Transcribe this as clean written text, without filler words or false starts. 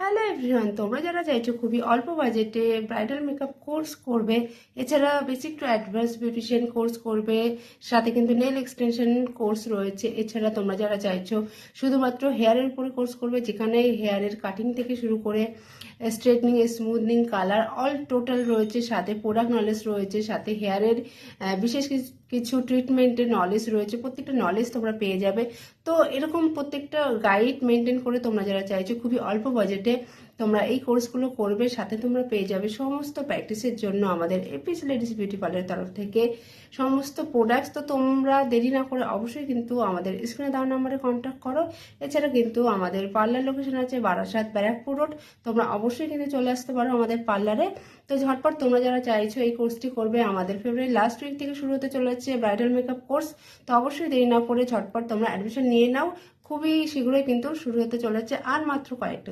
Hello everyone, তোমরা যারা চাইছো খুবই অল্প বাজেটে ব্রাইডাল মেকআপ কোর্স করবে, এছাড়া basic to advance beautician course করবে, সাথে কিন্তু নেল এক্সটেনশন কোর্স রয়েছে। এছাড়া তোমরা যারা চাইছো শুধুমাত্র হেয়ারের উপরে কোর্স করবে, যেখানে হেয়ারের কাটিং থেকে শুরু করে straightening, smoothing, colour all total রয়েছে, সাথে প্রোডাক্ট নলেজ রয়েছে, সাথে হেয়ারের বিশেষ কিছু ট্রিটমেন্টের নলেজ রয়েছে। প্রত্যেকটা নলেজ তোমরা পেয়ে যাবে। তো এরকম প্রত্যেকটা গাইড মেনটেন করে তোমরা যারা চাইছো খুবই অল্প বাজেটে তোমরা এই কোর্সগুলো করবে, সাথে তোমরা পেয়ে যাবে সমস্ত প্র্যাকটিসের জন্য আমাদের এপিস লেডিস বিউটি পার্লারের তরফ থেকে সমস্ত প্রোডাক্টস। তো তোমরা দেরি না করে অবশ্যই কিন্তু আমাদের স্ক্রিনে দেওয়া নাম্বারে কন্ট্যাক্ট করো। এছাড়া কিন্তু আমাদের পার্লার লোকেশন আছে বারাসাত ব্যারাকপুর রোড। তোমরা অবশ্যই কিন্তু চলে আসতে পারো আমাদের পার্লারে। তো ঝটপট তোমরা যারা চাইছো এই কোর্সটি করবে, আমাদের ফেব্রুয়ারি লাস্ট উইক থেকে শুরু হতে চলেছে ব্রাইডাল মেকআপ কোর্স। তো অবশ্যই দেরি না করে ঝটপট তোমরা অ্যাডমিশন নিয়ে নাও। খুবই শীঘ্রই কিন্তু শুরু হতে চলেছে, আর মাত্র কয়েকটা